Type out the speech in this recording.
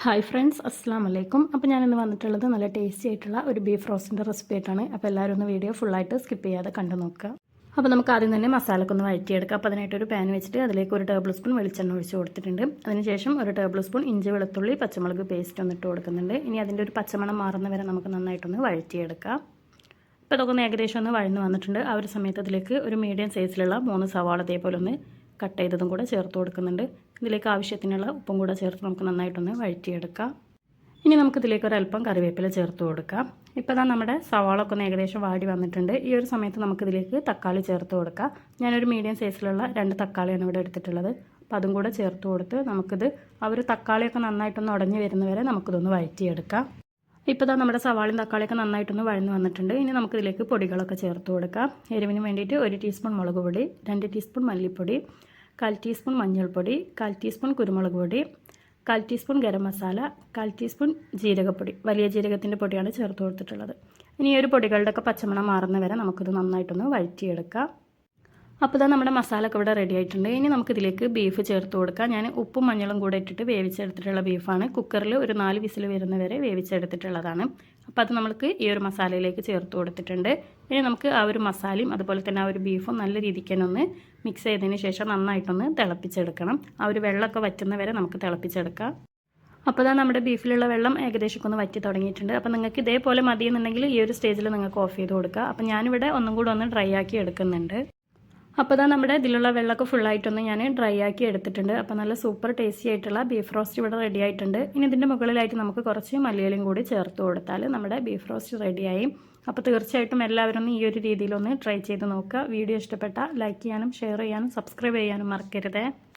Hi friends, അസ്സാം വലൈക്കും. അപ്പോൾ ഞാനിന്ന് വന്നിട്ടുള്ളത് നല്ല ടേസ്റ്റി ആയിട്ടുള്ള ഒരു ബീഫ് റോസ്റ്റിൻ്റെ റെസിപ്പി ആയിട്ടാണ്. അപ്പോൾ എല്ലാവരും ഒന്ന് വീഡിയോ ഫുള്ളായിട്ട് സ്കിപ്പ് ചെയ്യാതെ കണ്ടു നോക്കുക. അപ്പോൾ നമുക്ക് ആദ്യം തന്നെ മസാലയൊക്കെ ഒന്ന് വഴറ്റിയെടുക്കാം. അപ്പോൾ അതിനായിട്ടൊരു പാൻ വെച്ചിട്ട് അതിലേക്ക് 1 ടേബിൾ സ്പൂൺ വെളിച്ചെണ്ണ ഒഴിച്ച് കൊടുത്തിട്ടുണ്ട്. അതിനുശേഷം 1 ടേബിൾ സ്പൂൺ ഇഞ്ചി വെളുത്തുള്ളി പച്ചമുളക് പേസ്റ്റ് ഒന്നിട്ട് കൊടുക്കുന്നുണ്ട്. ഇനി അതിൻ്റെ ഒരു പച്ചമണം മാറുന്ന വരെ നമുക്ക് നന്നായിട്ടൊന്ന് വഴറ്റിയെടുക്കാം. അപ്പോൾ ഇതൊക്കെ ഒന്ന് ഏകദേശം ഒന്ന് വഴന്ന് വന്നിട്ടുണ്ട്. ആ ഒരു സമയത്ത് അതിലേക്ക് ഒരു മീഡിയം സൈസിലുള്ള 3 സവാള ഇതേപോലെ ഒന്ന് കട്ട് ചെയ്തതും കൂടെ ചേർത്ത് കൊടുക്കുന്നുണ്ട്. ഇതിലേക്ക് ആവശ്യത്തിനുള്ള ഉപ്പും കൂടെ ചേർത്ത് നമുക്ക് നന്നായിട്ടൊന്ന് വഴറ്റിയെടുക്കാം. ഇനി നമുക്കിതിലേക്ക് ഒരല്പം കറിവേപ്പില ചേർത്ത് കൊടുക്കാം. ഇപ്പോൾ നമ്മുടെ സവാളൊക്കെ ഒന്ന് ഏകദേശം വാടി വന്നിട്ടുണ്ട്. ഈ ഒരു സമയത്ത് നമുക്കിതിലേക്ക് തക്കാളി ചേർത്ത് കൊടുക്കാം. ഞാനൊരു മീഡിയം സൈസിലുള്ള 2 തക്കാളിയാണ് ഇവിടെ എടുത്തിട്ടുള്ളത്. അപ്പോൾ അതും കൂടെ ചേർത്ത് കൊടുത്ത് നമുക്കിത് ആ ഒരു തക്കാളിയൊക്കെ നന്നായിട്ടൊന്ന് ഉടഞ്ഞ് വരുന്നവരെ നമുക്കിതൊന്ന് വഴറ്റിയെടുക്കാം. ഇപ്പോൾ നമ്മുടെ സവാളയും തക്കാളിയൊക്കെ നന്നായിട്ടൊന്ന് വഴന്ന് വന്നിട്ടുണ്ട്. ഇനി നമുക്കിതിലേക്ക് പൊടികളൊക്കെ ചേർത്ത് കൊടുക്കാം. എരിവിന് വേണ്ടിയിട്ട് 1 ടീസ്പൂൺ മുളക് പൊടി, 2 ടീസ്പൂൺ മല്ലിപ്പൊടി, 1/4 ടീസ്പൂൺ മഞ്ഞൾപ്പൊടി, 1/4 ടീസ്പൂൺ കുരുമുളക് പൊടി, 1/4 ടീസ്പൂൺ ഗരം മസാല, 1/4 ടീസ്പൂൺ ജീരകപ്പൊടി, വലിയ ജീരകത്തിൻ്റെ പൊടിയാണ് ചേർത്ത് കൊടുത്തിട്ടുള്ളത്. ഇനി ഈ ഒരു പൊടികളുടെയൊക്കെ പച്ചമണം മാറുന്ന വരെ നമുക്കിത് നന്നായിട്ടൊന്ന് വഴറ്റിയെടുക്കാം. അപ്പോൾ നമ്മുടെ മസാല ഒക്കെ ഇവിടെ റെഡി ആയിട്ടുണ്ട്. ഇനി നമുക്കിതിലേക്ക് ബീഫ് ചേർത്ത് കൊടുക്കാം. ഞാൻ ഉപ്പും മഞ്ഞളും കൂടെ ഇട്ടിട്ട് വേവിച്ചെടുത്തിട്ടുള്ള ബീഫാണ്. കുക്കറിൽ ഒരു 4 വിസിൽ വരുന്ന വരെ വേവിച്ചെടുത്തിട്ടുള്ളതാണ്. അപ്പോൾ അത് നമുക്ക് ഈ ഒരു മസാലയിലേക്ക് ചേർത്ത് കൊടുത്തിട്ടുണ്ട്. ഇനി നമുക്ക് ആ ഒരു മസാലയും അതുപോലെ തന്നെ ആ ഒരു ബീഫും നല്ല രീതിക്ക് തന്നെ ഒന്ന് മിക്സ് ചെയ്തതിന് ശേഷം നന്നായിട്ടൊന്ന് തിളപ്പിച്ചെടുക്കണം. ആ ഒരു വെള്ളമൊക്കെ വറ്റുന്ന വരെ നമുക്ക് തിളപ്പിച്ചെടുക്കാം. അപ്പോൾ നമ്മുടെ ബീഫിലുള്ള വെള്ളം ഏകദേശം ഒന്ന് വറ്റി തുടങ്ങിയിട്ടുണ്ട്. അപ്പോൾ നിങ്ങൾക്ക് ഇതേപോലെ മതിയെന്നുണ്ടെങ്കിൽ ഈ ഒരു സ്റ്റേജിൽ നിങ്ങൾക്ക് ഓഫ് ചെയ്ത് കൊടുക്കുക. അപ്പോൾ ഞാനിവിടെ ഒന്നും കൂടെ ഒന്ന് ഡ്രൈ ആക്കി എടുക്കുന്നുണ്ട്. അപ്പോൾ നമ്മുടെ ഇതിലുള്ള വെള്ളമൊക്കെ ഫുള്ളായിട്ടൊന്ന് ഞാൻ ഡ്രൈ ആക്കി എടുത്തിട്ടുണ്ട്. അപ്പോൾ നല്ല സൂപ്പർ ടേസ്റ്റി ആയിട്ടുള്ള ബീഫ് റോസ്റ്റ് ഇവിടെ റെഡി ആയിട്ടുണ്ട്. ഇനി ഇതിൻ്റെ മുകളിലായിട്ട് നമുക്ക് കുറച്ച് മല്ലിയിലയും കൂടി ചേർത്ത് കൊടുത്താൽ നമ്മുടെ ബീഫ് റോസ്റ്റ് റെഡിയായി. അപ്പോൾ തീർച്ചയായിട്ടും എല്ലാവരും ഈ ഒരു രീതിയിലൊന്ന് ട്രൈ ചെയ്ത് നോക്കുക. വീഡിയോ ഇഷ്ടപ്പെട്ടാൽ ലൈക്ക് ചെയ്യാനും ഷെയർ ചെയ്യാനും സബ്സ്ക്രൈബ് ചെയ്യാനും മറക്കരുത്.